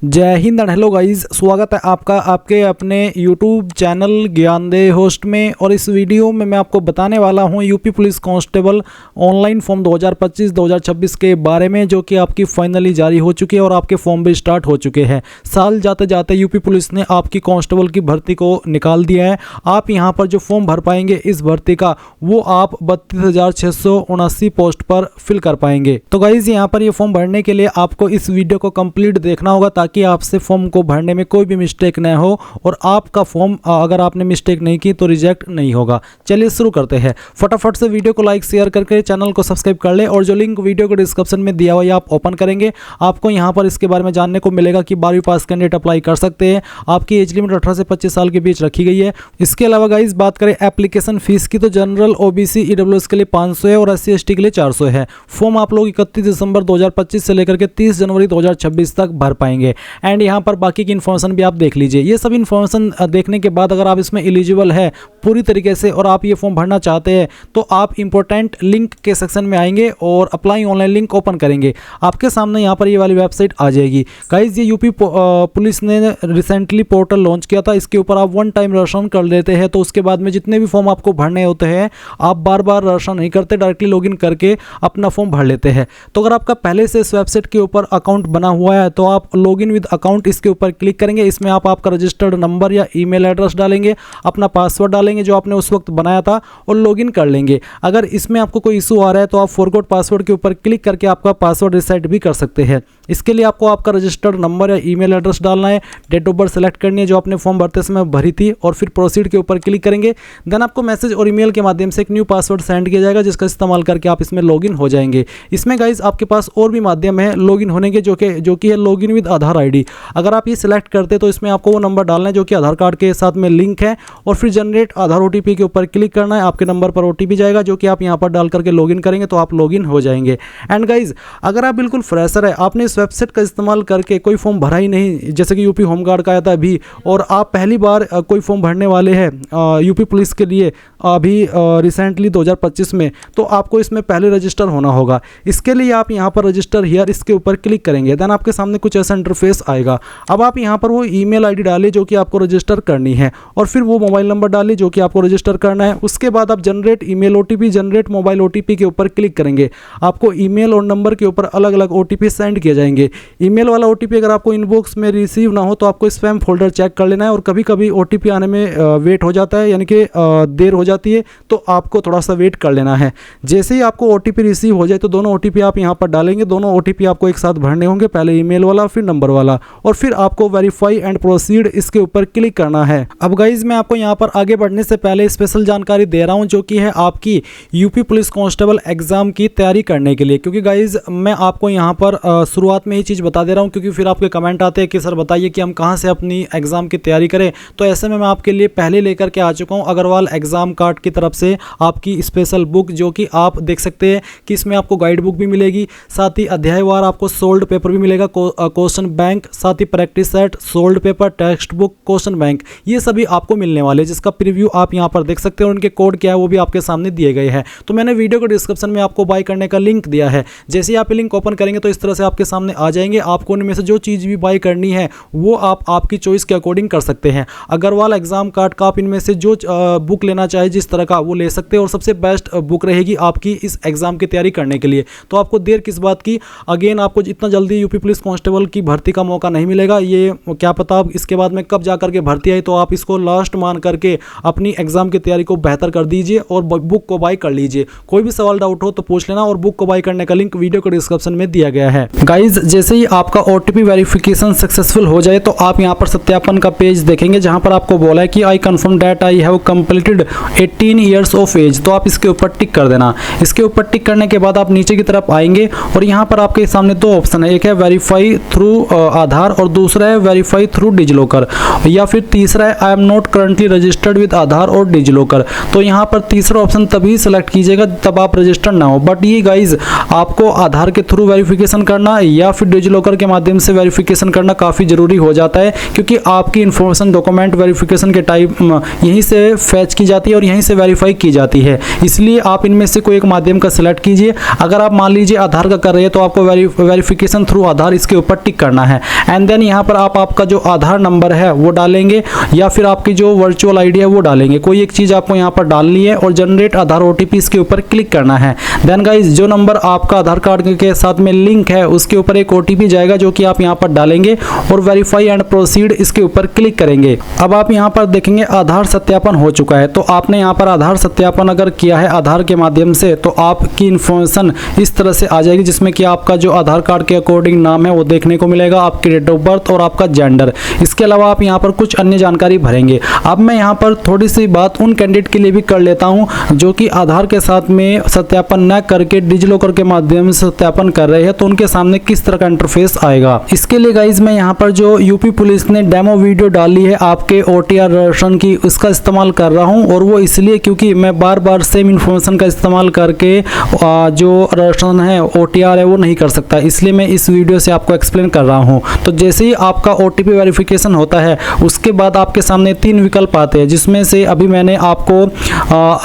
जय Hind and hello guys, स्वागत है आपका आपके अपने YouTube चैनल ज्ञानदेह होस्ट में। और इस वीडियो में मैं आपको बताने वाला हूं UP police constable online form 2025-2026 के बारे में, जो कि आपकी फाइनली जारी हो चुकी है और आपके फॉर्म भी स्टार्ट हो चुके हैं। साल जाते जाते यूपी पुलिस ने आपकी कांस्टेबल की भर्ती को निकाल दिया है। आप यहां पर जो फॉर्म भर पाएंगे इस भर्ती का, वो आप 32,679 पोस्ट पर फिल कर पाएंगे। तो गाइज यहाँ पर ये फॉर्म भरने के लिए आपको इस वीडियो को कंप्लीट देखना होगा, ताकि आपसे फॉर्म को भरने में कोई भी मिस्टेक न हो और आपका फॉर्म अगर आपने मिस्टेक नहीं की तो रिजेक्ट नहीं होगा। चलिए शुरू करते हैं। फटाफट से वीडियो को लाइक शेयर करके चैनल को सब्सक्राइब कर ले, और जो लिंक वीडियो को डिस्क्रिप्शन में दिया हुआ है आप ओपन करेंगे, आपको यहाँ पर इसके बारे में जानने को मिलेगा कि 12वीं पास कैंडिडेट अप्लाई कर सकते हैं। आपकी एज लिमिट 18 से 25 साल के बीच रखी गई है। इसके अलावा गाइज बात करें एप्लीकेशन फीस की, तो जनरल ओबीसी ईडब्ल्यूएस के लिए 500 है और SC ST के लिए 400 है। फॉर्म आप लोग 31 दिसंबर 2025 से लेकर के 30 जनवरी 2026 तक भर पाएंगे। एंड यहाँ पर बाकी की इन्फॉर्मेशन भी आप देख लीजिए। ये सब इन्फॉर्मेशन देखने के बाद अगर आप इसमें एलिजिबल है पूरी तरीके से और आप ये फॉर्म भरना चाहते हैं, तो आप इंपॉर्टेंट लिंक के सेक्शन में आएंगे और अप्लाई ऑनलाइन लिंक ओपन करेंगे। आपके सामने यहाँ पर ये वाली वेबसाइट आ जाएगी। गाइज ये यूपी पुलिस ने रिसेंटली पोर्टल लॉन्च किया था। इसके ऊपर आप वन टाइम रजिस्ट्रेशन कर लेते हैं, तो उसके बाद में जितने भी फॉर्म आपको भरने होते हैं आप बार बार रजिस्ट्रेशन नहीं करते, डायरेक्टली लॉगिन करके अपना फॉर्म भर लेते हैं। तो अगर आपका पहले से इस वेबसाइट के ऊपर अकाउंट बना हुआ है, तो आप लॉगिन विद अकाउंट इसके ऊपर क्लिक करेंगे। इसमें आप आपका रजिस्टर्ड नंबर या ईमेल एड्रेस डालेंगे, अपना पासवर्ड डालेंगे जो आपने उस वक्त बनाया था, और लॉगिन कर लेंगे। अगर इसमें आपको कोई इशू आ रहा है तो आप फॉरगॉट पासवर्ड के ऊपर क्लिक करके आपका पासवर्ड रिसेट भी कर सकते हैं। इसके लिए आपको आपका रजिस्टर्ड नंबर या ईमेल एड्रेस डालना है, डेट ऑफ बर्थ सेलेक्ट करनी है जो आपने फॉर्म भरते समय भरी थी, और फिर प्रोसीड के ऊपर क्लिक करेंगे। देन आपको मैसेज और ईमेल के माध्यम से एक न्यू पासवर्ड सेंड किया जाएगा, जिसका इस्तेमाल करके आप इसमें लॉगिन हो जाएंगे। इसमें गाइज आपके पास और भी माध्यम है लॉगिन होने के, जो कि है लॉगिन विद आधार ID। अगर आप ये सिलेक्ट करते तो इसमें आपको वो नंबर डालना है जो कि आधार कार्ड के साथ में लिंक है, और फिर जनरेट आधार OTP के ऊपर क्लिक करना है। आपके नंबर पर OTP जाएगा जो कि आप यहाँ पर डाल करके लॉगिन करेंगे तो आप लॉगिन हो जाएंगे। एंड गाइज अगर आप बिल्कुल फ्रेशर है, आपने इस वेबसाइट का इस्तेमाल करके कोई फॉर्म भरा ही नहीं, जैसे कि यूपी होमगार्ड का आया था अभी, और आप पहली बार कोई फॉर्म भरने वाले हैं यूपी पुलिस के लिए अभी रिसेंटली 2025 में, तो आपको इसमें पहले रजिस्टर होना होगा। इसके लिए आप यहाँ पर रजिस्टर हियर इसके ऊपर क्लिक करेंगे। देन आपके सामने कुछ ऐसा इंटरफेस आएगा। अब आप यहाँ पर वो ईमेल ID डालिए जो कि आपको रजिस्टर करनी है, और फिर वो मोबाइल नंबर डालिए जो कि आपको रजिस्टर करना है। उसके बाद आप generate email OTP, generate mobile OTP के ऊपर क्लिक करेंगे। आपको ईमेल और नंबर के ऊपर अलग अलग OTP सेंड किए जाएंगे। ईमेल वाला OTP अगर आपको इनबॉक्स में रिसीव ना हो तो आपको स्पैम फोल्डर चेक कर लेना है, और कभी कभी OTP आने में वेट हो जाता है, यानी कि देर हो जाती है, तो आपको थोड़ा सा वेट कर लेना है। जैसे ही आपको OTP रिसीव हो जाए तो दोनों OTP आप यहाँ पर डालेंगे। दोनों OTP आपको एक साथ भरने होंगे, पहले ईमेल वाला फिर नंबर वाला, और फिर आपको वेरीफाई एंड प्रोसीड इसके ऊपर क्लिक करना है। अब गाइज मैं आपको यहाँ पर आगे बढ़ने से पहले स्पेशल जानकारी दे रहा हूँ, जो कि है आपकी यूपी पुलिस कांस्टेबल एग्जाम की तैयारी करने के लिए। क्योंकि गाइज मैं आपको यहाँ पर शुरुआत में ही चीज़ बता दे रहा हूँ, क्योंकि फिर आपके कमेंट आते हैं कि सर बताइए कि हम कहाँ से अपनी एग्जाम की तैयारी करें। तो ऐसे में मैं आपके लिए पहले लेकर के आ चुका हूँ अग्रवाल एग्जाम कार्ड की तरफ से आपकी स्पेशल बुक, जो कि आप देख सकते हैं कि इसमें आपको गाइड बुक भी मिलेगी, साथ ही अध्यायवार आपको सोल्ड पेपर भी मिलेगा, क्वेश्चन बैंक, साथ ही practice set, solved paper, text book, question bank, ये सभी आपको मिलने वाले, जिसका प्रीव्यू आप यहाँ पर देख सकते हैं, और उनके कोड क्या है वो भी आपके सामने दिए गए हैं। तो मैंने वीडियो को डिस्क्रिप्शन में आपको बाय करने का लिंक दिया है। जैसे ही आप लिंक ओपन करेंगे तो इस तरह से आपके सामने आ जाएंगे। आपको उनमें से जो चीज़ भी बाय करनी है वो आप आपकी चॉइस के अकॉर्डिंग कर सकते हैं। अग्रवाल एग्जाम कार्ड का आप इनमें से जो बुक लेना चाहे जिस तरह का वो ले सकते हैं, और सबसे बेस्ट बुक रहेगी आपकी इस एग्जाम की तैयारी करने के लिए। तो आपको देर किस बात की, अगेन आपको इतना जल्दी यूपी पुलिस कांस्टेबल की भर्ती का मौका नहीं मिलेगा। ये क्या पता इसके बाद में कब जा करके भर्ती आई, तो आप इसको लास्ट मान करके अपनी एग्जाम की तैयारी को बेहतर कर दीजिए और बुक को बाय कर लीजिए। कोई भी सवाल डाउट हो तो पूछ लेना, और बुक को बाय करने का लिंक वीडियो के डिस्क्रिप्शन में दिया गया है। गाइज जैसे ही आपका OTP वेरिफिकेशन सक्सेसफुल हो जाए तो आप यहाँ पर सत्यापन का पेज देखेंगे, जहाँ पर आपको बोला है कि I confirm that I have completed 18 years of age. तो आप इसके ऊपर टिक कर देना। इसके ऊपर टिक करने के बाद आप नीचे की तरफ आएंगे, और यहाँ पर आपके सामने दो ऑप्शन है, एक है वेरीफाई थ्रू आधार और दूसरा है वेरीफाई थ्रू डिजिलॉकर, या फिर तीसरा है I am not currently registered with Aadhaar और डिजिलॉकर। तो यहाँ पर तीसरा ऑप्शन तभी सेलेक्ट कीजिएगा तब आप रजिस्टर्ड ना हो। बट ये गाइज आपको आधार के थ्रू वेरिफिकेशन करना या फिर डिजिलॉकर के माध्यम से वेरिफिकेशन करना काफ़ी ज़रूरी हो जाता है, क्योंकि आपकी इन्फॉर्मेशन डॉक्यूमेंट वेरिफिकेशन के टाइप यहीं से फैच की जाती है और यहीं से वेरीफाई की जाती है। इसलिए आप इनमें से कोई एक माध्यम का सिलेक्ट कीजिए। अगर आप मान लीजिए आधार का कर रहे हैं तो आपको वेरिफिकेशन थ्रू आधार इसके ऊपर टिक करना है। एंड देन यहाँ पर आप आपका जो आधार नंबर है वो डालेंगे या फिर आपकी जो वर्चुअल आईडी है वो डालेंगे, कोई एक चीज़ आपको यहाँ पर डालनी है और जनरेट आधार ओटीपी इसके ऊपर क्लिक करना है। देन गाइज जो नंबर आपका आधार कार्ड के साथ में लिंक है उसके ऊपर एक ओटीपी जाएगा जो कि आप यहाँ पर डालेंगे और वेरीफाई एंड प्रोसीड इसके ऊपर क्लिक करेंगे। अब आप यहाँ पर देखेंगे आधार सत्यापन हो चुका है। तो आपने यहाँ पर आधार सत्यापन अगर किया है आधार के माध्यम से तो आपकी इन्फॉर्मेशन इस तरह से आ जाएगी, जिसमें कि आपका जो आधार कार्ड के अकॉर्डिंग नाम है वो देखने को मिलेगा, आपकी डेट ऑफ बर्थ और आपका जेंडर। इसके अलावा आप यहाँ पर कुछ अन्य जानकारी भरेंगे। अब मैं यहाँ पर थोड़ी सी बात उन कैंडिडेट के लिए भी कर लेता हूँ जो कि आधार के साथ में सत्यापन न करके डिजिलॉकर के माध्यम से सत्यापन कर रहे हैं, तो उनके सामने किस तरह का इंटरफेस आएगा। इसके लिए गाइज मैं यहाँ पर जो यूपी पुलिस ने डेमो वीडियो डाली है आपके OTR रजिस्ट्रेशन की, उसका इस्तेमाल कर रहा हूँ। और वो इसलिए क्योंकि मैं बार बार सेम इन्फॉर्मेशन का इस्तेमाल करके जो रजिस्ट्रेशन है OTR है वो नहीं कर सकता, इसलिए मैं इस वीडियो से आपको एक्सप्लेन कर रहा हूँ। तो जैसे ही आपका OTP वेरिफिकेशन होता है उसके बाद आपके सामने 3 विकल्प आते हैं, जिसमें से अभी मैंने आपको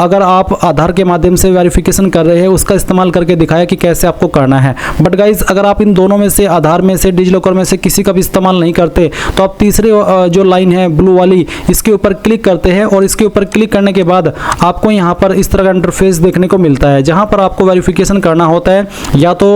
अगर आप आधार के माध्यम से वेरिफिकेशन कर रहे हैं उसका इस्तेमाल करके दिखाया कि कैसे आपको करना है। बट गाइज अगर आप इन दोनों में से आधार में से डिजिलॉकर में से किसी का भी इस्तेमाल नहीं करते तो आप तीसरे जो लाइन है ब्लू वाली इसके ऊपर क्लिक करते हैं और इसके ऊपर क्लिक करने के बाद आपको यहाँ पर इस तरह का इंटरफेस देखने को मिलता है, जहाँ पर आपको वेरिफिकेशन करना होता है या तो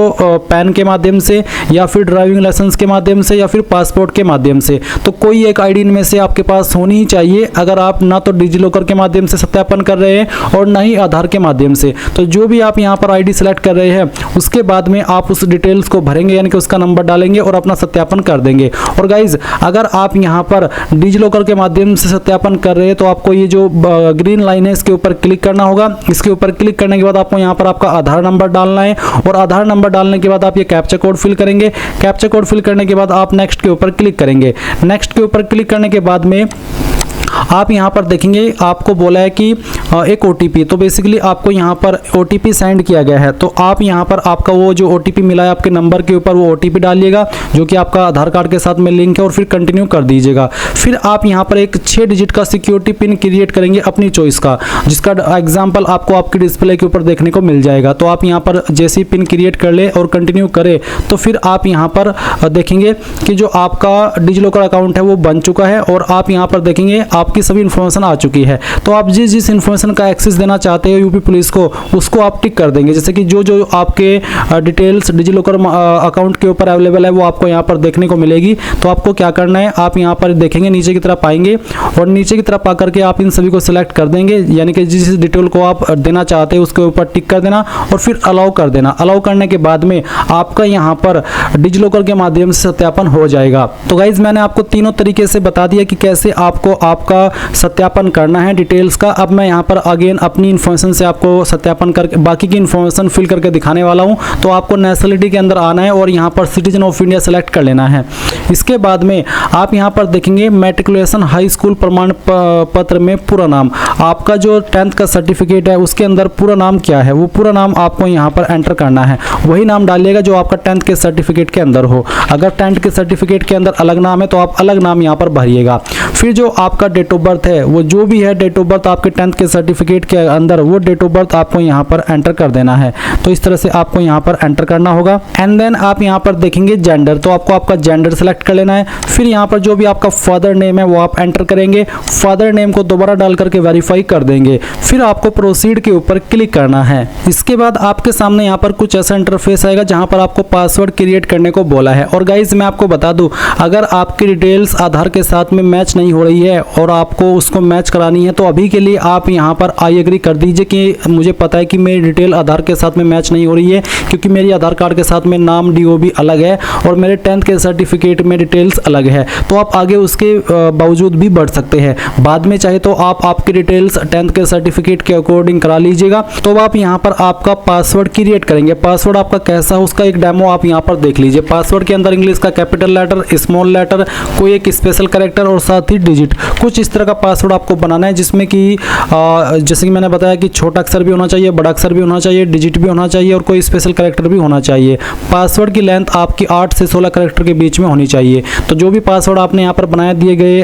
पैन के माध्यम से या फिर ड्राइविंग लाइसेंस के माध्यम से या फिर पासपोर्ट के माध्यम से। तो कोई एक आईडी इनमें से आपके पास होनी ही चाहिए, अगर आप ना तो डिजिलॉकर के माध्यम से सत्यापन कर रहे हैं और ना ही आधार के माध्यम से। तो जो भी आप यहाँ पर आईडी सेलेक्ट कर रहे हैं उसके बाद में आप उस डिटेल्स को भरेंगे, यानी कि उसका नंबर डालेंगे और अपना सत्यापन कर देंगे। और गाइज अगर आप यहाँ पर डिजिलॉकर के माध्यम से सत्यापन कर रहे हैं तो आपको ये जो ग्रीन लाइन है इसके ऊपर क्लिक करना होगा। इसके ऊपर क्लिक करने के बाद आपको यहाँ पर आपका आधार नंबर डालना है और आधार नंबर डालने के बाद आप ये कैप्चा कोड फिल करेंगे। कैप्चा कोड फिल करने के बाद आप नेक्स्ट के ऊपर क्लिक करेंगे। नेक्स्ट के ऊपर क्लिक करने के बाद में आप यहाँ पर देखेंगे आपको बोला है कि एक OTP, तो बेसिकली आपको यहाँ पर OTP सेंड किया गया है। तो आप यहाँ पर आपका वो जो OTP मिला है आपके नंबर के ऊपर वो OTP डालिएगा जो कि आपका आधार कार्ड के साथ में लिंक है और फिर कंटिन्यू कर दीजिएगा। फिर आप यहाँ पर एक 6 डिजिट का सिक्योरिटी पिन क्रिएट करेंगे अपनी चॉइस का, जिसका एग्जाम्पल आपको आपकी डिस्प्ले के ऊपर देखने को मिल जाएगा। तो आप यहाँ पर जैसे ही पिन क्रिएट कर ले और कंटिन्यू करें तो फिर आप यहाँ पर देखेंगे कि जो आपका डिजिलॉकर अकाउंट है वो बन चुका है और आप यहाँ पर देखेंगे आपकी सभी इन्फॉर्मेशन आ चुकी है। तो आप जिस जिस इन्फॉर्मेशन का एक्सेस देना चाहते हो यूपी पुलिस को उसको आप टिक कर देंगे। जैसे कि जो जो आपके डिटेल्स डिजिलॉकर अकाउंट के ऊपर अवेलेबल है वो आपको यहाँ पर देखने को मिलेगी। तो आपको क्या करना है, आप यहाँ पर देखेंगे नीचे की तरफ आएंगे और नीचे की तरफ आकर के आप इन सभी को सिलेक्ट कर देंगे, यानी कि जिस डिटेल को आप देना चाहते हैं उसके ऊपर टिक कर देना और फिर अलाउ कर देना। अलाउ करने के बाद में आपका यहाँ पर डिजिलॉकर के माध्यम से सत्यापन हो जाएगा। तो गाइज मैंने आपको तीनों तरीके से बता दिया कि कैसे आपको आपका सत्यापन करना है डिटेल्स का। अब मैं यहाँ पर अगेन अपनी इन्फॉर्मेशन से आपको सत्यापन करके बाकी की इन्फॉर्मेशन फिल करके दिखाने वाला हूँ। तो आपको नेशनलिटी के अंदर आना है और यहाँ पर सिटीजन ऑफ इंडिया सेलेक्ट कर लेना है। इसके बाद में आप यहाँ पर देखेंगे मैट्रिकुलेशन हाई स्कूल प्रमाण पत्र में पूरा नाम, आपका जो 10th का सर्टिफिकेट है उसके अंदर पूरा नाम क्या है वो पूरा नाम आपको यहाँ पर एंटर करना है। वही नाम डालिएगा जो आपका 10th के सर्टिफिकेट के अंदर हो। अगर 10th के सर्टिफिकेट के अंदर अलग नाम है तो आप अलग नाम यहाँ पर भरिएगा। फिर जो आपका डेट ऑफ बर्थ है वो जो भी है डेट ऑफ बर्थ आपके 10th के सर्टिफिकेट के अंदर वो डेट ऑफ बर्थ आपको यहाँ पर एंटर कर देना है। तो इस तरह से आपको यहाँ पर एंटर करना होगा। एंड देन आप यहाँ पर देखेंगे जेंडर, तो आपको आपका जेंडर सेलेक्ट कर लेना है। फिर यहाँ पर जो भी आपका फादर नेम है वो आप एंटर करेंगे। फादर नेम को दोबारा डाल करके वेरीफाई कर देंगे। फिर आपको प्रोसीड के ऊपर क्लिक करना है। इसके बाद आपके सामने यहाँ पर कुछ ऐसा इंटरफेस आएगा जहाँ पर आपको पासवर्ड क्रिएट करने को बोला है। और गाइज मैं आपको बता दूं, अगर आपकी डिटेल्स आधार के साथ में मैच नहीं हो रही है और आपको उसको मैच करानी है तो अभी के लिए आप यहाँ पर आई एग्री कर दीजिए कि मुझे पता है कि मेरी डिटेल आधार के साथ में मैच नहीं हो रही है, क्योंकि मेरी आधार कार्ड के साथ में नाम DOB अलग है और मेरे 10th के सर्टिफिकेट में डिटेल्स अलग है। तो आप आगे उसके बावजूद भी बढ़ सकते हैं। बाद में चाहे तो आप आपकी डिटेल्स 10th के सर्टिफिकेट के अकॉर्डिंग करा लीजिएगा। तो आप यहाँ पर आपका पासवर्ड क्रिएट करेंगे। पासवर्ड आपका कैसा है उसका एक डेमो आप यहाँ पर देख लीजिए। पासवर्ड के अंदर इंग्लिश का कैपिटल लेटर, स्मॉल लेटर, कोई एक स्पेशल कैरेक्टर और साथ ही डिजिट, कुछ कुछ इस तरह का पासवर्ड आपको बनाना है जिसमें कि जैसे कि मैंने बताया कि छोटा अक्षर भी होना चाहिए, बड़ा अक्षर भी होना चाहिए, डिजिट भी होना चाहिए और कोई स्पेशल कैरेक्टर भी होना चाहिए। पासवर्ड की लेंथ आपकी 8 से 16 कैरेक्टर के बीच में होनी चाहिए। तो जो भी पासवर्ड आपने यहाँ पर बनाया दिए गए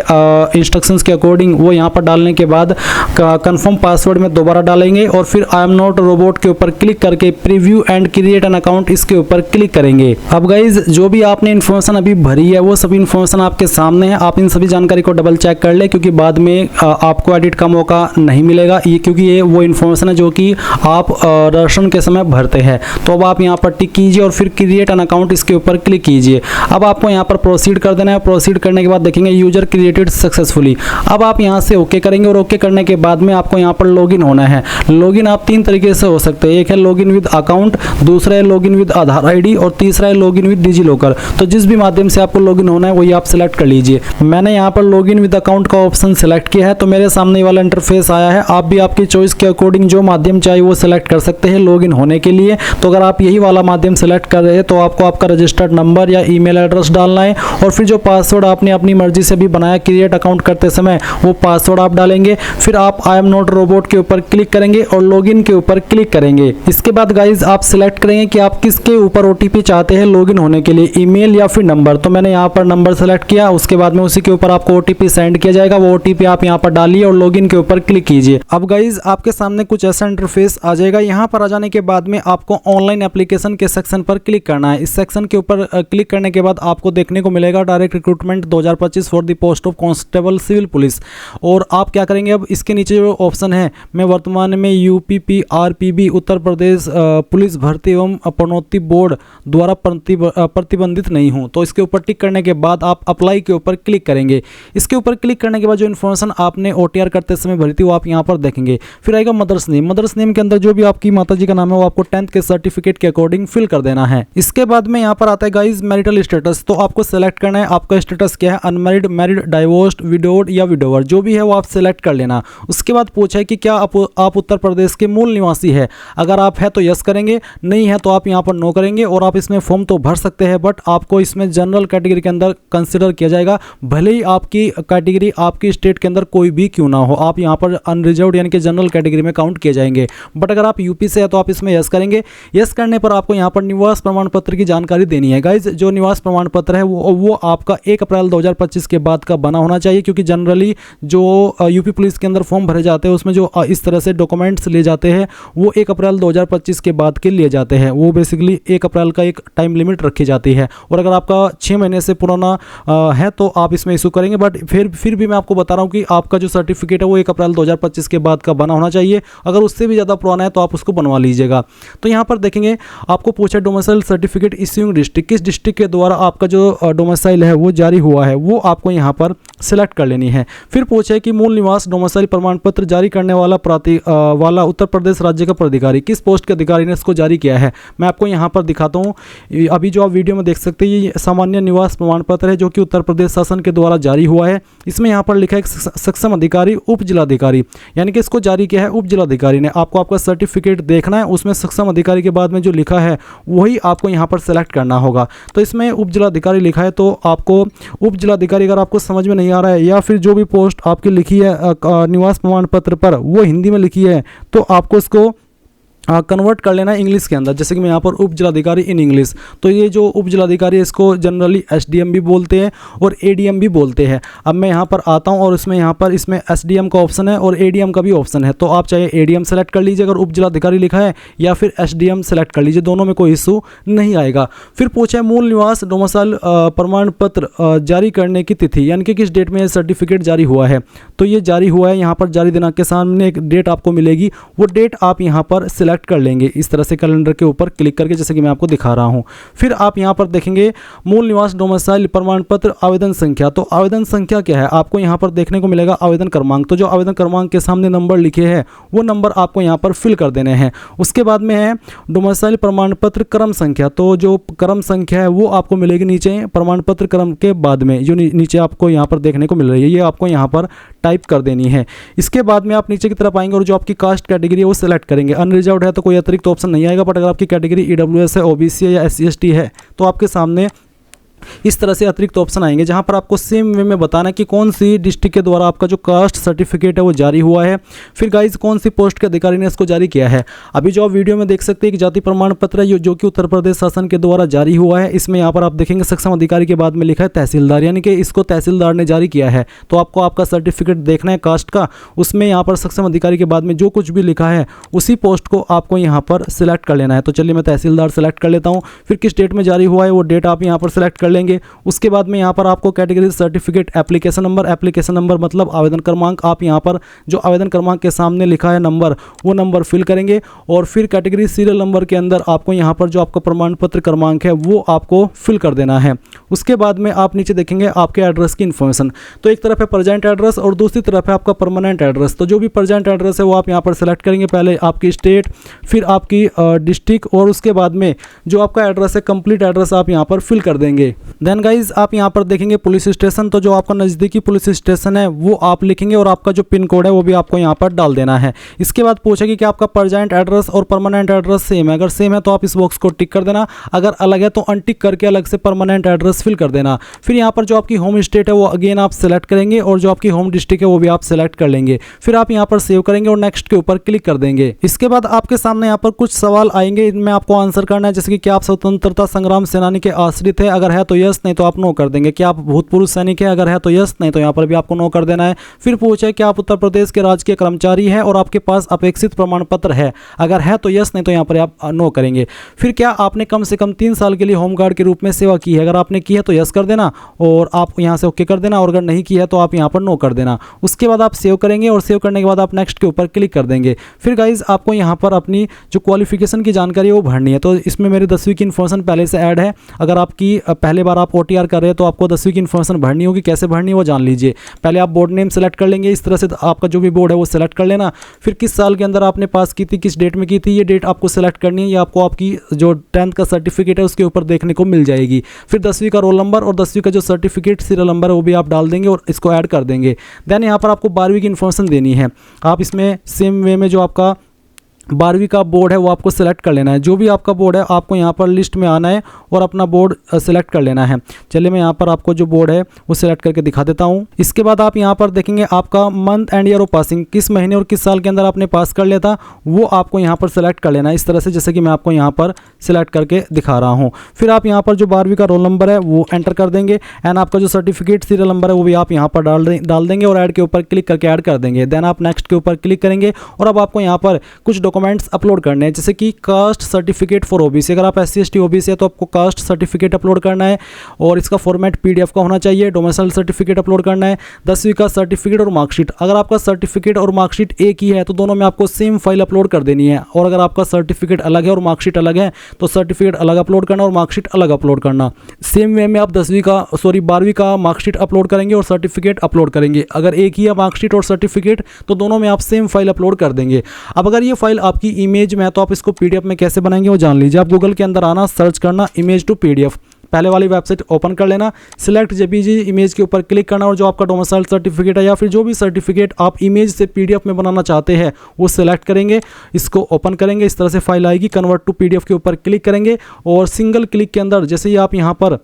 इंस्ट्रक्शंस के अकॉर्डिंग वो यहाँ पर डालने के बाद कंफर्म पासवर्ड में दोबारा डालेंगे और फिर आई एम नॉट रोबोट के ऊपर क्लिक करके preview and create an account इसके ऊपर क्लिक करेंगे। अब गाइज जो भी आपने इन्फॉर्मेशन अभी भरी है वो सभी इन्फॉर्मेशन आपके सामने है। आप इन सभी जानकारी को डबल चेक कर ले क्योंकि बाद में आपको एडिट का मौका नहीं मिलेगा, ये क्योंकि ये वो इन्फॉर्मेशन है जो कि आप रजिस्ट्रेशन के समय भरते हैं। तो अब आप यहाँ पर टिक कीजिए और फिर क्रिएट एन अकाउंट इसके ऊपर क्लिक कीजिए। अब आपको यहाँ पर प्रोसीड कर देना है। प्रोसीड करने के बाद देखेंगे यूजर क्रिएटेड सक्सेसफुली। अब आप यहाँ से ओके करेंगे और ओके करने के बाद में आपको यहाँ पर लॉगिन होना है। लॉगिन आप 3 तरीके से हो सकते हैं, एक है लॉगिन विद अकाउंट, दूसरा है लॉगिन विद आधार आईडी और तीसरा है लॉगिन विद डिजी लॉकर। तो जिस भी माध्यम से आपको लॉगिन होना है वही आप सिलेक्ट कर लीजिए। मैंने यहाँ पर लॉगिन विद अकाउंट का ऑप्शन सिलेक्ट किया है तो मेरे सामने वाला इंटरफेस आया है। आप भी आपकी चॉइस के अकॉर्डिंग जो माध्यम चाहिए वो सिलेक्ट कर सकते हैं लॉगिन होने के लिए। तो अगर आप यही वाला माध्यम सेलेक्ट कर रहे हैं तो आपको आपका रजिस्टर्ड नंबर या ईमेल एड्रेस डालना है और फिर जो पासवर्ड आपने अपनी मर्जी से भी बनाया क्रिएट अकाउंट करते समय वो पासवर्ड आप डालेंगे। फिर आप आई एम नॉट रोबोट के ऊपर क्लिक करेंगे और लॉगिन के ऊपर क्लिक करेंगे। इसके बाद गाइज आप सिलेक्ट करेंगे कि आप किसके ऊपर ओटीपी चाहते हैं लॉगिन होने के लिए, ईमेल या फिर नंबर। तो मैंने यहाँ पर नंबर सेलेक्ट किया, उसके बाद में उसी के ऊपर आपको ओटीपी सेंड किया जाएगा। वो ओटीपी आप यहाँ पर डालिए और लॉगिन के ऊपर क्लिक कीजिए। अब गाइज आपके सामने कुछ ऐसा इंटरफेस आ जाएगा। यहाँ पर आ जाने के बाद में आपको ऑनलाइन एप्लीकेशन के सेक्शन पर क्लिक करना है। इस सेक्शन के ऊपर क्लिक करने के बाद आपको देखने को मिलेगा direct recruitment 2025 for the post of constable civil police. और आप क्या करेंगे, अब इसके नीचे जो ऑप्शन है, मैं वर्तमान में यूपीपीआरपीबी उत्तर प्रदेश पुलिस भर्ती एवं प्रोन्नति बोर्ड द्वारा प्रतिबंधित नहीं हूं, तो इसके ऊपर टिक करने के बाद आप अप्लाई के ऊपर क्लिक करेंगे। इसके ऊपर क्लिक करने के बाद जो इन्फॉर्मेशन आपने ओटीआर करते समय भरी थी वो आप यहाँ पर देखेंगे। फिर आएगा मदर्स नेम। मदर्स नेम के अंदर जो भी आपकी माता जी का नाम है वो आपको 10th के सर्टिफिकेट के अकॉर्डिंग फिल कर देना है। इसके बाद में यहाँ पर आता है गाइज मैरिटल स्टेटस। तो आपको सेलेक्ट करना है आपका स्टेटस क्या है, अनमैरिड, मैरिड, डाइवोर्स्ड, विडोड या विडोवर, जो भी है वो आप सेलेक्ट कर लेना। उसके बाद पूछा है कि क्या आप उत्तर प्रदेश के मूल निवासी है। अगर आप है तो यस करेंगे, नहीं है तो आप यहाँ पर नो करेंगे। और आप इसमें फॉर्म तो भर सकते हैं बट आपको इसमें जनरल कैटेगरी के अंदर कंसिडर किया जाएगा, भले ही आपकी कैटेगरी आपकी स्टेट के अंदर कोई भी क्यों ना हो। आप यहाँ पर अनरिजर्व्ड यानी कि जनरल कैटेगरी में काउंट किए जाएंगे। बट अगर आप यूपी से है तो आप इसमें यस करेंगे। यस करने पर आपको यहाँ पर निवास प्रमाण पत्र की जानकारी देनी है। गाइज जो निवास प्रमाण पत्र है वो आपका 1 अप्रैल 2025 के बाद का बना होना चाहिए, क्योंकि जनरली जो यूपी पुलिस के अंदर फॉर्म भरे जाते हैं उसमें जो इस तरह से डॉक्यूमेंट्स ले जाते हैं वो 1 अप्रैल 2025 के बाद के लिए जाते हैं। वो बेसिकली 1 अप्रैल का एक टाइम लिमिट रखी जाती है और अगर आपका 6 महीने से पुराना है तो आप इसमें इशू करेंगे। बट फिर भी मैं आपको बता रहा हूँ कि आपका जो सर्टिफिकेट है वो 1 अप्रैल 2025 के बाद का बना होना चाहिए। अगर उससे भी ज़्यादा पुराना है तो आप उसको बनवा लीजिएगा। तो यहाँ पर देखेंगे आपको पूछा डोमिसाइल सर्टिफिकेट इश्यूइंग डिस्ट्रिक्ट, किस डिस्ट्रिक्ट के द्वारा आपका जो डोमिसाइल है वो जारी हुआ है वो आपको यहाँ पर सिलेक्ट कर लेनी है। फिर पूछे कि मूल निवास डोमिसाइल प्रमाण पत्र जारी करने वाला उत्तर प्रदेश राज्य का प्राधिकारी, किस पोस्ट के अधिकारी ने इसको जारी किया है। मैं आपको यहाँ पर दिखाता हूँ। अभी जो आप वीडियो में देख सकते हैं ये सामान्य निवास प्रमाण पत्र है जो कि उत्तर प्रदेश शासन के द्वारा जारी हुआ है। इसमें यहाँ पर लिखा है सक्षम अधिकारी उप जिलाधिकारी, यानी कि इसको जारी किया है उप जिलाधिकारी ने। आपको आपका सर्टिफिकेट देखना है, उसमें सक्षम अधिकारी के बाद में जो लिखा है वही आपको यहाँ पर सेलेक्ट करना होगा। तो इसमें उप जिलाधिकारी लिखा है तो आपको उप जिलाधिकारी, अगर आपको समझ में नहीं आ रहा है या फिर जो भी पोस्ट आपकी लिखी है निवास प्रमाण पत्र पर वो हिंदी में लिखी है तो आपको इसको कन्वर्ट कर लेना है इंग्लिश के अंदर। जैसे कि मैं यहाँ पर उप जिलाधिकारी इन इंग्लिश, तो ये जो उप जिलाधिकारी है इसको जनरली एसडीएम भी बोलते हैं और एडीएम भी बोलते हैं। अब मैं यहाँ पर आता हूँ और इसमें एसडीएम का ऑप्शन है और एडीएम का भी ऑप्शन है। तो आप चाहे एडीएम सेलेक्ट कर लीजिए अगर उप जिलाधिकारी लिखा है, या फिर एसडीएम सेलेक्ट कर लीजिए, दोनों में कोई इशू नहीं आएगा। फिर पूछे मूल निवास डोमिसाइल प्रमाण पत्र जारी करने की तिथि, यानी कि किस डेट में सर्टिफिकेट जारी हुआ है। तो ये जारी हुआ है, यहाँ पर जारी दिनांक के सामने एक डेट आपको मिलेगी, वो डेट आप यहाँ पर सिलेक्ट कर लेंगे इस तरह से कैलेंडर के ऊपर क्लिक करके, जैसे कि मैं आपको दिखा रहा हूं। फिर आप यहां पर देखेंगे मूल निवास डोमिसाइल प्रमाण पत्र आवेदन संख्या। तो आवेदन संख्या क्या है आपको यहां पर देखने को मिलेगा आवेदन क्रमांक। तो जो आवेदन क्रमांक के सामने नंबर लिखे हैं वो नंबर आपको यहां पर फिल कर देने हैं। उसके बाद में है डोमिसाइल प्रमाण पत्र क्रम संख्या। तो जो क्रम संख्या है वो आपको मिलेगी नीचे प्रमाण पत्र क्रम के बाद में, जो नीचे आपको यहां पर देखने को मिल रही है, ये आपको यहां पर टाइप कर देनी है। इसके बाद में आप नीचे की तरफ आएंगे और जो आपकी कास्ट कैटेगरी है वो सिलेक्ट करेंगे। अनरिजर्व्ड है तो कोई अतिरिक्त ऑप्शन नहीं आएगा, बट अगर आपकी कैटेगरी ईडब्ल्यूएस है, ओबीसी है या एससी एसटी है तो आपके सामने इस तरह से अतिरिक्त ऑप्शन आएंगे जहां पर आपको सेम वे में बताना है कि कौन सी डिस्ट्रिक्ट के द्वारा आपका जो कास्ट सर्टिफिकेट है वो जारी हुआ है, फिर गाइज कौन सी पोस्ट के अधिकारी ने इसको जारी किया है। अभी जो आप वीडियो में देख सकते हैं कि जाति प्रमाण पत्र है जो कि उत्तर प्रदेश शासन के द्वारा जारी हुआ है। इसमें यहाँ पर आप देखेंगे सक्षम अधिकारी के बाद में लिखा है तहसीलदार, यानी कि इसको तहसीलदार ने जारी किया है। तो आपको आपका सर्टिफिकेट देखना है कास्ट का, उसमें यहाँ पर सक्षम अधिकारी के बाद में जो कुछ भी लिखा है उसी पोस्ट को आपको यहाँ पर सिलेक्ट कर लेना है। तो चलिए मैं तहसीलदार सेलेक्ट कर लेता हूँ, फिर किस डेट में जारी हुआ है वो डेट आप यहाँ पर सेलेक्ट कर लेंगे। उसके बाद में यहाँ पर आपको कैटेगरी सर्टिफिकेट एप्लीकेशन नंबर मतलब आवेदन क्रमांक, आप यहाँ पर जो आवेदन क्रमांक के सामने लिखा है नंबर वो नंबर फिल करेंगे और फिर कैटेगरी सीरियल नंबर के अंदर आपको यहाँ पर जो आपका प्रमाण पत्र क्रमांक है वो आपको फिल कर देना है। उसके बाद में आप नीचे देखेंगे आपके एड्रेस की इन्फॉर्मेशन। तो एक तरफ है प्रेजेंट एड्रेस और दूसरी तरफ है आपका परमानेंट एड्रेस। तो जो भी प्रेजेंट एड्रेस है वो आप यहाँ पर सेलेक्ट करेंगे, पहले आपकी स्टेट, फिर आपकी डिस्ट्रिक्ट और उसके बाद में जो आपका एड्रेस है कंप्लीट एड्रेस आप यहाँ पर फिल कर देंगे। देन गाइज आप यहाँ पर देखेंगे पुलिस स्टेशन, तो जो आपका नज़दीकी पुलिस स्टेशन है वो आप लिखेंगे और आपका जो पिन कोड है वो भी आपको यहाँ पर डाल देना है। इसके बाद पूछेगी कि आपका प्रेजेंट एड्रेस और परमानेंट एड्रेस सेम है, अगर सेम है तो आप इस बॉक्स को टिक कर देना, अगर अलग है तो अनटिक करके अलग से परमानेंट एड्रेस फिल कर देना। फिर यहाँ पर जो आपकी होम स्टेट है वो अगेन आप सेलेक्ट करेंगे और जो आपकी होम डिस्ट्रिक्ट है वो भी आप सेलेक्ट कर लेंगे। फिर आप यहाँ पर सेव करेंगे और नेक्स्ट के ऊपर क्लिक कर देंगे। इसके बाद आपके सामने यहाँ पर कुछ सवाल आएंगे, इनमें आपको आंसर करना है, जैसे कि क्या आप स्वतंत्रता संग्राम सेनानी के आश्रित है, अगर है तो यस, नहीं तो आप नो कर देंगे। क्या आप भूतपूर्व सैनिक है, अगर है तो यस, नहीं तो यहाँ पर भी आपको नो कर देना है। फिर पूछे क्या आप उत्तर प्रदेश के राजकीय कर्मचारी है और आपके पास अपेक्षित प्रमाण पत्र है, अगर है तो यस, नहीं तो यहाँ पर आप नो करेंगे। फिर क्या आपने कम से कम 3 साल के लिए होमगार्ड के रूप में सेवा की है, अगर आपने की है तो यस कर देना और आप यहाँ से ओके कर देना, और अगर नहीं की है तो आप यहाँ पर नो कर देना। उसके बाद आप सेव करेंगे और सेव करने के बाद आप नेक्स्ट के ऊपर क्लिक कर देंगे। फिर गाइज आपको यहाँ पर अपनी जो क्वालिफिकेशन की जानकारी है वो भरनी है। तो इसमें मेरी 10वीं की इन्फॉर्मेशन पहले से ऐड है, अगर आपकी पहले बार आप OTR कर रहे हैं तो आपको 10वीं की इन्फॉर्मेशन भरनी होगी, कैसे भरनी है वो जान लीजिए। पहले आप बोर्ड नेम सेलेक्ट कर लेंगे, इस तरह से आपका जो भी बोर्ड है वो सेलेक्ट कर लेना। फिर किस साल के अंदर आपने पास की थी, किस डेट में की थी, ये डेट आपको सेलेक्ट करनी है, ये आपको आपकी जो 10th का सर्टिफिकेट है उसके ऊपर देखने को मिल जाएगी। फिर 10वीं का रोल नंबर और 10वीं का जो सर्टिफिकेट सीरियल नंबर है वो भी आप डाल देंगे और इसको ऐड कर देंगे। देन यहाँ पर आपको 12वीं की इन्फॉर्मेशन देनी है, आप इसमें सेम वे में जो आपका 12वीं का बोर्ड है वो आपको सेलेक्ट कर लेना है। जो भी आपका बोर्ड है आपको यहाँ पर लिस्ट में आना है और अपना बोर्ड सेलेक्ट कर लेना है। चलिए मैं यहाँ पर आपको जो बोर्ड है वो सेलेक्ट करके दिखा देता हूँ। इसके बाद आप यहाँ पर देखेंगे आपका month and year of passing, किस महीने और किस साल के अंदर आपने पास कर लिया था वो आपको यहाँ पर सेलेक्ट कर लेना है, इस तरह से जैसे कि मैं आपको यहाँ पर सेलेक्ट करके दिखा रहा हूँ। फिर आप यहाँ पर जो 12वीं का रोल नंबर है वो एंटर कर देंगे एंड आपका जो सर्टिफिकेट सीरियल नंबर है वो भी आप यहाँ पर डाल देंगे और ऐड के ऊपर क्लिक करके ऐड कर देंगे। देन आप नेक्स्ट के ऊपर क्लिक करेंगे और अब आपको यहाँ पर कुछ डॉक्यूमेंट्स अपलोड करने हैं, जैसे कि कास्ट सर्टिफिकेट फॉर OBC, अगर आप SC ST OBC है तो आपको कास्ट सर्टिफिकेट अपलोड करना है और इसका फॉर्मेट PDF का होना चाहिए। डोमिसाइल सर्टिफिकेट अपलोड करना है, 10वीं का सर्टिफिकेट और मार्कशीट, अगर आपका सर्टिफिकेट और मार्कशीट एक ही है तो दोनों में आपको सेम फाइल अपलोड कर देनी है, और अगर आपका सर्टिफिकेट अलग है और मार्कशीट अलग है तो सर्टिफिकेट अलग अपलोड करना और मार्कशीट अलग अपलोड करना। सेम वे में आप 12वीं का मार्कशीट अपलोड करेंगे और सर्टिफिकेट अपलोड करेंगे, अगर एक ही है मार्कशीट और सर्टिफिकेट तो दोनों में आप सेम फाइल अपलोड कर देंगे। अब अगर ये फाइल आपकी इमेज में है तो आप इसको PDF में कैसे बनाएंगे वो जान लीजिए। आप गूगल के अंदर आना, सर्च करना इमेज टू PDF, पहले वाली वेबसाइट ओपन कर लेना, सिलेक्ट JPG इमेज के ऊपर क्लिक करना और जो आपका डोमिसाइल सर्टिफिकेट है या फिर जो भी सर्टिफिकेट आप इमेज से PDF में बनाना चाहते हैं वो सिलेक्ट करेंगे, इसको ओपन करेंगे, इस तरह से फाइल आएगी। कन्वर्ट टू PDF के ऊपर क्लिक करेंगे और सिंगल क्लिक के अंदर जैसे ही आप यहाँ पर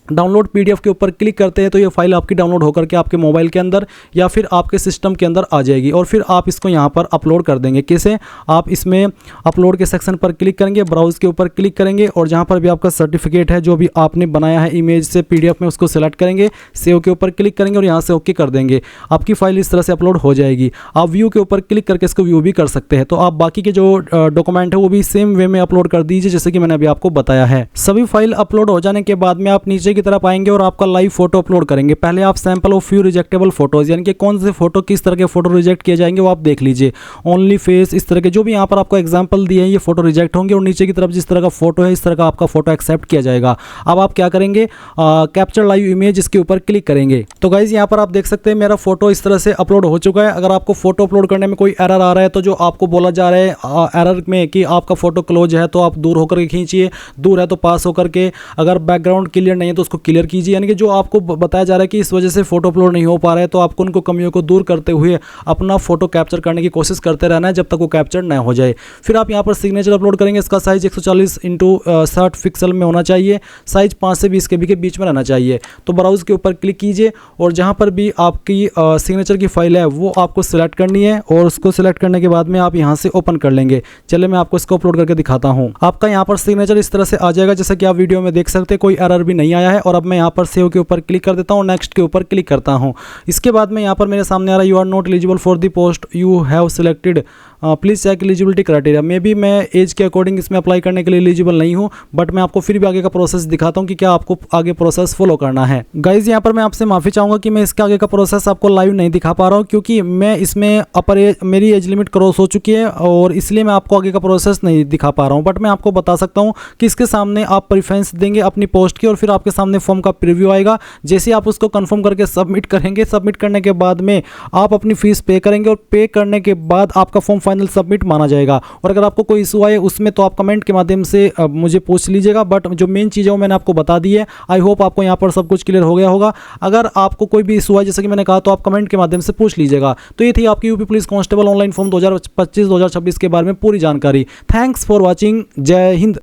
डाउनलोड PDF के ऊपर क्लिक करते हैं तो ये फाइल आपकी डाउनलोड होकर के आपके मोबाइल के अंदर या फिर आपके सिस्टम के अंदर आ जाएगी और फिर आप इसको यहाँ पर अपलोड कर देंगे। कैसे? आप इसमें अपलोड के सेक्शन पर क्लिक करेंगे, ब्राउज के ऊपर क्लिक करेंगे और जहाँ पर भी आपका सर्टिफिकेट है जो भी आपने बनाया है इमेज से PDF में उसको सेलेक्ट करेंगे, सेव के ऊपर क्लिक करेंगे और यहाँ से ओके कर देंगे। आपकी फाइल इस तरह से अपलोड हो जाएगी। आप व्यू के ऊपर क्लिक करके इसको व्यू भी कर सकते हैं। तो आप बाकी के जो डॉक्यूमेंट है वो भी सेम वे में अपलोड कर दीजिए जैसे कि मैंने अभी आपको बताया है। सभी फाइल अपलोड हो जाने के बाद में आप नीचे की तरफ आएंगे और आपका लाइव फोटो अपलोड करेंगे। पहले आप सैंपल ऑफ फ्यू रिजेक्टेबल फोटोज, यानी कि कौन से फोटो किस तरह के फोटो रिजेक्ट किए जाएंगे वो आप देख लीजिए। ओनली फेस, इस तरह के जो भी यहाँ पर आपको एग्जांपल दिए हैं ये फोटो रिजेक्ट होंगे और नीचे की तरफ जिस तरह का फोटो है इस तरह का आपका फोटो एक्सेप्ट किया जाएगा। अब आप क्या करेंगे, कैप्चर लाइव इमेज, इसके ऊपर क्लिक करेंगे। तो गाइज यहाँ पर आप देख सकते हैं मेरा फोटो इस तरह से अपलोड हो चुका है। अगर आपको फोटो अपलोड करने में कोई एरर आ रहा है तो जो आपको बोला जा रहा है एरर में कि आपका फोटो क्लोज है तो आप दूर होकर के खींचिए, दूर है तो पास होकर के, अगर बैकग्राउंड क्लियर नहीं है तो उसको क्लियर कीजिए। यानी कि जो आपको बताया जा रहा है कि इस वजह से फोटो अपलोड नहीं हो पा रहा है, तो आपको उनको कमियों को दूर करते हुए अपना फोटो कैप्चर करने की कोशिश करते रहना है जब तक वो कैप्चर न हो जाए। फिर आप यहाँ पर सिग्नेचर अपलोड करेंगे। इसका साइज 140x60 पिक्सल में होना चाहिए, साइज 5 से 20 KB के बीच में रहना चाहिए। तो ब्राउज के ऊपर क्लिक कीजिए और जहाँ पर भी आपकी सिग्नेचर की फाइल है वो आपको सिलेक्ट करनी है, और उसको सिलेक्ट करने के बाद में आप यहाँ से ओपन कर लेंगे। चलिए मैं आपको इसको अपलोड करके दिखाता हूँ। आपका यहाँ पर सिग्नेचर इस तरह से आ जाएगा जैसा कि आप वीडियो में देख सकते हैं, कोई एरर भी नहीं आया है। और अब मैं यहाँ पर सेव के ऊपर क्लिक कर देता हूँ, नेक्स्ट के ऊपर क्लिक करता हूँ। इसके बाद में यहाँ पर मेरे सामने आ रहा है you are not eligible for the post you have selected, please check eligibility criteria. May be मैं एज के अकॉर्डिंग इसमें अप्लाई करने के लिए एलिजिबल नहीं हूँ, बट मैं आपको फिर भी आगे का प्रोसेस दिखाता हूँ कि क्या आपको आगे प्रोसेस फॉलो करना है। गाइज यहाँ पर मैं आपसे माफी चाहूंगा कि मैं इसके आगे का प्रोसेस आपको लाइव नहीं दिखा पा रहा हूँ, क्योंकि मैं इसमें अपर एज, मेरी एज लिमिट क्रॉस हो चुकी है, और इसलिए मैं आपको आगे का प्रोसेस नहीं दिखा पा रहा हूँ। बट मैं आपको बता सकता हूँ कि इसके सामने आप प्रेफरेंस देंगे अपनी पोस्ट की, और फिर आपके सामने फॉर्म का प्रीव्यू आएगा। जैसे आप उसको कंफर्म करके सबमिट करेंगे, सबमिट करने के बाद में आप अपनी फीस पे करेंगे, और पे करने के बाद आपका फॉर्म फाइनल सबमिट माना जाएगा। और अगर आपको कोई इशू आए उसमें तो आप कमेंट के माध्यम से मुझे पूछ लीजिएगा, बट जो मेन चीज़ है वो मैंने आपको बता दी है। आई होप आपको यहाँ पर सब कुछ क्लियर हो गया होगा। अगर आपको कोई भी इशू है जैसे कि मैंने कहा, तो आप कमेंट के माध्यम से पूछ लीजिएगा। तो ये थी आपकी UP police constable online form 2025-2026 के बारे में पूरी जानकारी। Thanks for watching. जय हिंद।